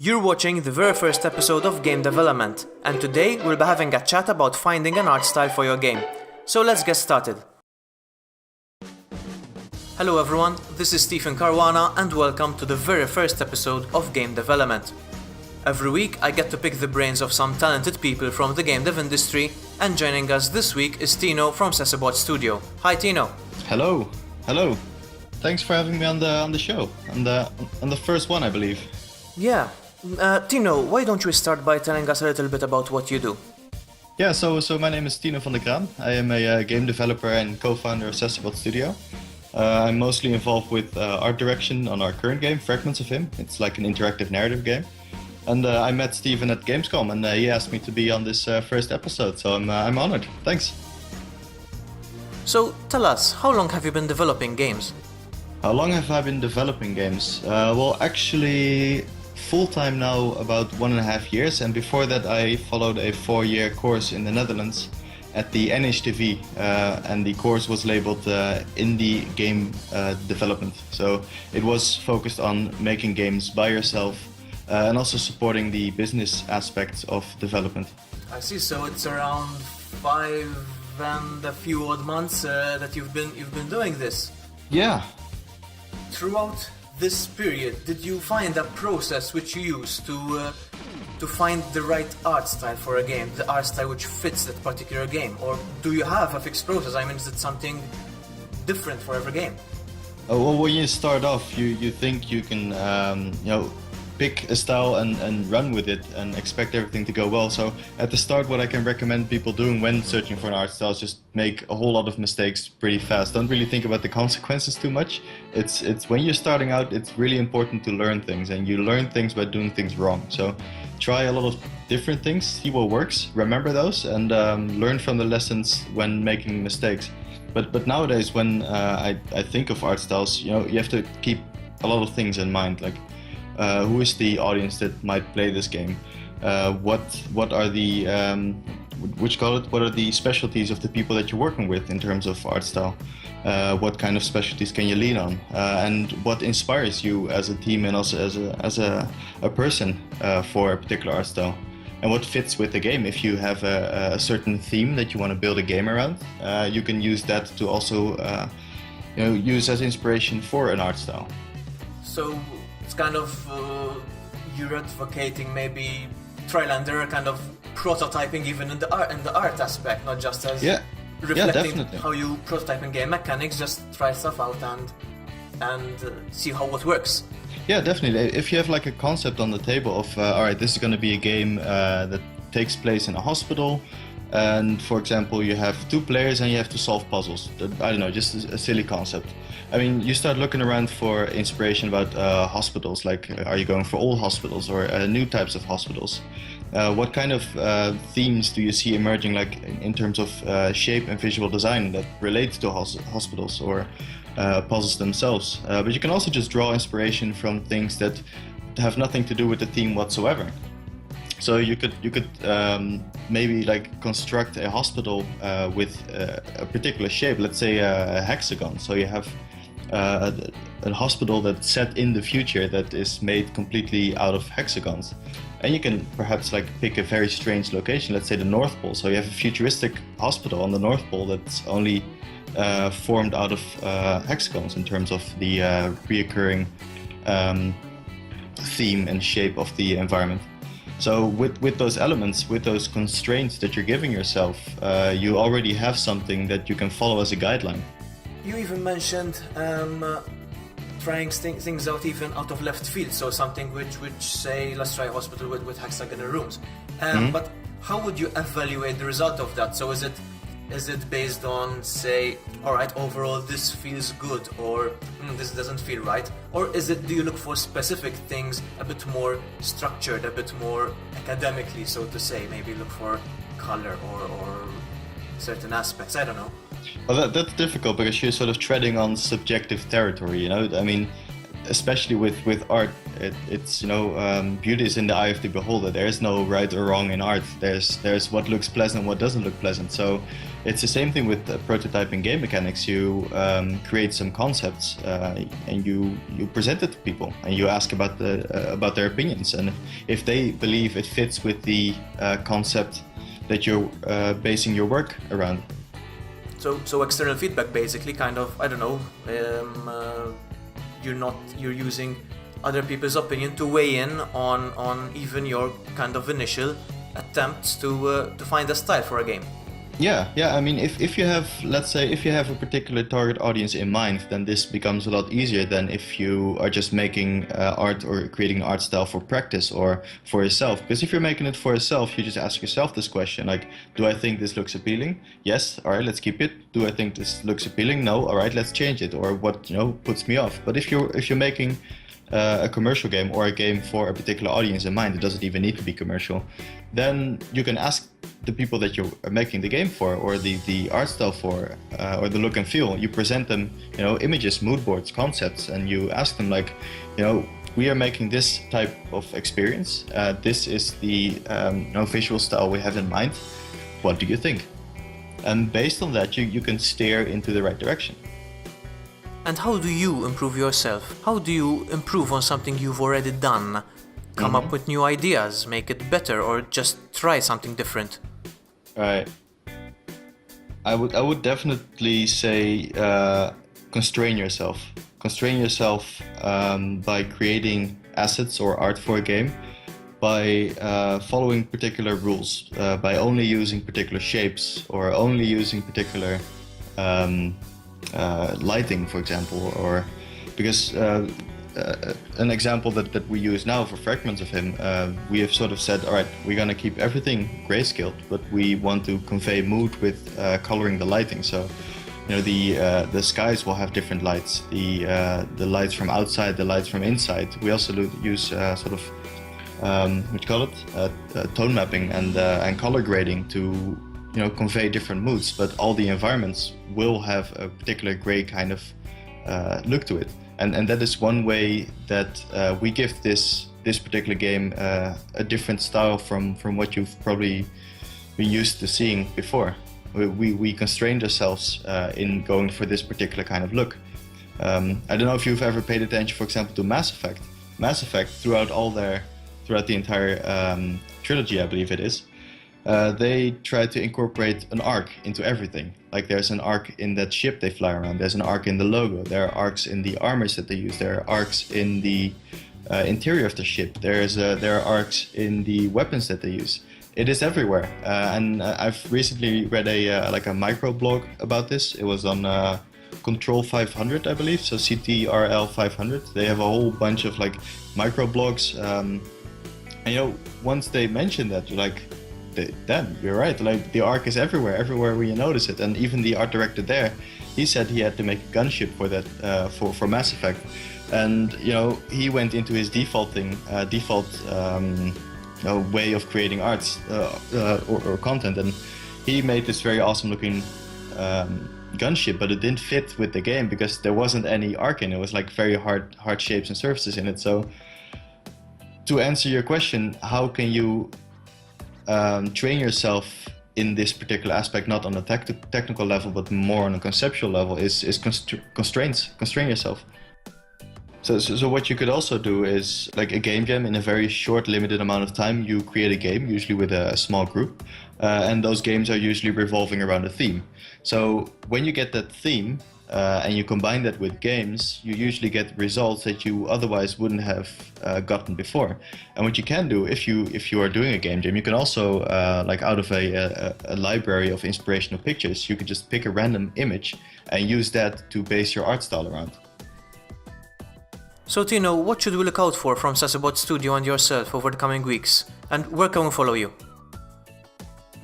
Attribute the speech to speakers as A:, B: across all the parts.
A: You're watching the very first episode of Game Development, and today we'll be having a chat about finding an art style for your game. So let's get started. Hello everyone, this is Stephen Caruana and welcome to the very first episode of Game Development. Every week I get to pick the brains of some talented people from the game dev industry, and joining us this week is Tino from Sesabot Studio. Hi Tino.
B: Hello. Thanks for having me on the show, on the first one, I believe.
A: Yeah. Tino, why don't you start by telling us a little bit about what you do?
B: Yeah, so my name is Tino van de Kraan. I am a game developer and co-founder of Sesabot Studio. I'm mostly involved with art direction on our current game, Fragments of Him. It's like an interactive narrative game. And I met Steven at Gamescom, and he asked me to be on this first episode, so I'm honored. Thanks.
A: So tell us, how long have you been developing games?
B: How long have I been developing games? Well, actually, full-time now about 1.5 years, and before that I followed a 4-year course in the Netherlands at the NHTV, and the course was labeled Indie Game Development. So it was focused on making games by yourself and also supporting the business aspects of development.
A: I see, so it's around 5 and a few odd months that you've been doing this.
B: Yeah.
A: Throughout this period, did you find a process which you use to find the right art style for a game, the art style which fits that particular game? Or do you have a fixed process? I mean, is it something different for every game?
B: Well, when you start off, you think you can pick a style and run with it and expect everything to go well. So at the start, what I can recommend people doing when searching for an art style is just make a whole lot of mistakes pretty fast. Don't really think about the consequences too much. It's when you're starting out, it's really important to learn things, and you learn things by doing things wrong. So try a lot of different things, see what works, remember those, and learn from the lessons when making mistakes. But nowadays, when I think of art styles, you have to keep a lot of things in mind, like who is the audience that might play this game? What are the what are the specialties of the people that you're working with in terms of art style? What kind of specialties can you lean on? And what inspires you as a team and also as a person for a particular art style? And what fits with the game? If you have a certain theme that you want to build a game around, you can use that to also use as inspiration for an art style.
A: So it's kind of you're advocating maybe trial and error, kind of prototyping even in the art aspect, not just as reflecting how you prototype in game mechanics. Just try stuff out and see how it works.
B: Yeah, definitely. If you have like a concept on the table of all right, this is going to be a game that takes place in a hospital, and for example you have 2 players and you have to solve puzzles. I don't know, just a silly concept. I mean, you start looking around for inspiration about hospitals, like are you going for old hospitals or new types of hospitals? What kind of themes do you see emerging, like in terms of shape and visual design that relates to hospitals or puzzles themselves? But you can also just draw inspiration from things that have nothing to do with the theme whatsoever. So you could maybe like construct a hospital with a particular shape, let's say a hexagon. So you have a hospital that's set in the future that is made completely out of hexagons. And you can perhaps like pick a very strange location, let's say the North Pole. So you have a futuristic hospital on the North Pole that's only formed out of hexagons in terms of the reoccurring theme and shape of the environment. So with those elements, with those constraints that you're giving yourself, you already have something that you can follow as a guideline.
A: You even mentioned trying things out even out of left field, so something which say, let's try a hospital with hexagonal rooms. But how would you evaluate the result of that? So is it based on, say, all right, overall this feels good, or this doesn't feel right? Or do you look for specific things a bit more structured, a bit more academically, so to say, maybe look for color or certain aspects? I don't know.
B: Well, that's difficult because you're sort of treading on subjective territory, I mean, especially with art, it's beauty is in the eye of the beholder. There's no right or wrong in art. There's what looks pleasant, what doesn't look pleasant. So it's the same thing with prototyping game mechanics. You create some concepts and you present it to people and you ask about their opinions, and if they believe it fits with the concept that you're basing your work around.
A: So external feedback, basically, kind of, I don't know, you're using other people's opinion to weigh in on even your kind of initial attempts to find a style for a game.
B: Yeah. I mean, if you have, let's say, if you have a particular target audience in mind, then this becomes a lot easier than if you are just making art or creating an art style for practice or for yourself. Because if you're making it for yourself, you just ask yourself this question, like, do I think this looks appealing? Yes. All right, let's keep it. Do I think this looks appealing? No. All right, let's change it. Or what puts me off? But if you're making a commercial game or a game for a particular audience in mind, it doesn't even need to be commercial, then you can ask the people that you're making the game for, or the art style for, or the look and feel. You present them, images, mood boards, concepts, and you ask them, like, we are making this type of experience. This is the visual style we have in mind. What do you think? And based on that, you can steer into the right direction.
A: And how do you improve yourself? How do you improve on something you've already done? Come up with new ideas, make it better, or just try something different?
B: Right. I would definitely say constrain yourself. Constrain yourself by creating assets or art for a game, by following particular rules, by only using particular shapes or only using particular lighting, for example, or because an example that we use now for fragments of him, we have sort of said, all right, we're going to keep everything grayscaled, but we want to convey mood with coloring the lighting. So, the skies will have different lights, the lights from outside, the lights from inside. We also use tone mapping and color grading to convey different moods, but all the environments will have a particular gray kind of look to it, and that is one way that we give this particular game a different style from what you've probably been used to seeing before. We constrained ourselves in going for this particular kind of look. I don't know if you've ever paid attention, for example, to Mass Effect. Mass Effect, throughout the entire trilogy, I believe it is, they try to incorporate an arc into everything. Like, there's an arc in that ship they fly around, there's an arc in the logo, there are arcs in the armors that they use, there are arcs in the interior of the ship, there are arcs in the weapons that they use. It is everywhere, and I've recently read a micro blog about this. It was on Control 500, I believe, so CTRL 500. They have a whole bunch of micro blogs, and once they mention that, you're like, damn, you're right, the arc is everywhere where you notice it. And even the art director there, he said he had to make a gunship for that, for Mass Effect, and he went into his default way of creating arts or content, and he made this very awesome looking gunship, but it didn't fit with the game because there wasn't any arc in it. It was very hard shapes and surfaces in it. So to answer your question, how can you train yourself in this particular aspect, not on a technical level, but more on a conceptual level, is constrain yourself. So what you could also do is, like a game jam, in a very short, limited amount of time, you create a game, usually with a small group, and those games are usually revolving around a theme. So when you get that theme, and you combine that with games, you usually get results that you otherwise wouldn't have gotten before. And what you can do, if you are doing a game jam, you can also, out of a library of inspirational pictures, you could just pick a random image and use that to base your art style around.
A: So Tino, what should we look out for from Sasabot Studio and yourself over the coming weeks? And where can we follow you?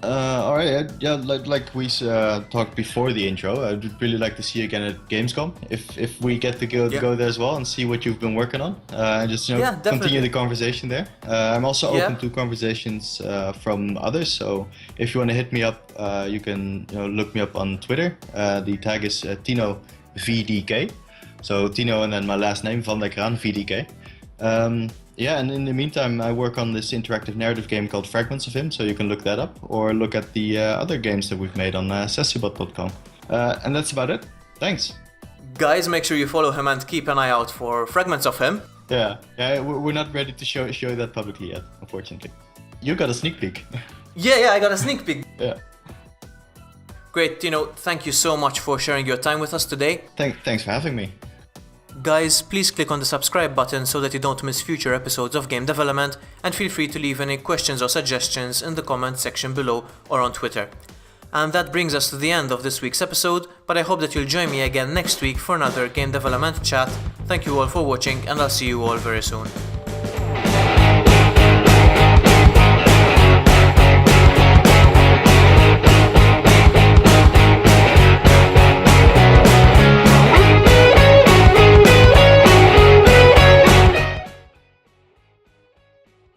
B: Alright, yeah, like we talked before the intro, I'd really like to see you again at Gamescom, if we get to go there as well and see what you've been working on, and just continue the conversation there. I'm also open to conversations from others, so if you want to hit me up, you can look me up on Twitter. The tag is TinoVDK. So Tino and then my last name, Van der Kraan, VDK. Yeah, and in the meantime, I work on this interactive narrative game called Fragments of Him, so you can look that up, or look at the other games that we've made on sessiobot.com. And that's about it. Thanks.
A: Guys, make sure you follow him and keep an eye out for Fragments of Him.
B: Yeah, we're not ready to show that publicly yet, unfortunately. You got a sneak peek.
A: Yeah, I got a sneak peek.
B: Yeah.
A: Great, Tino, thank you so much for sharing your time with us today.
B: Thanks for having me.
A: Guys, please click on the subscribe button so that you don't miss future episodes of Game Development, and feel free to leave any questions or suggestions in the comment section below or on Twitter. And that brings us to the end of this week's episode, but I hope that you'll join me again next week for another Game Development chat. Thank you all for watching, and I'll see you all very soon.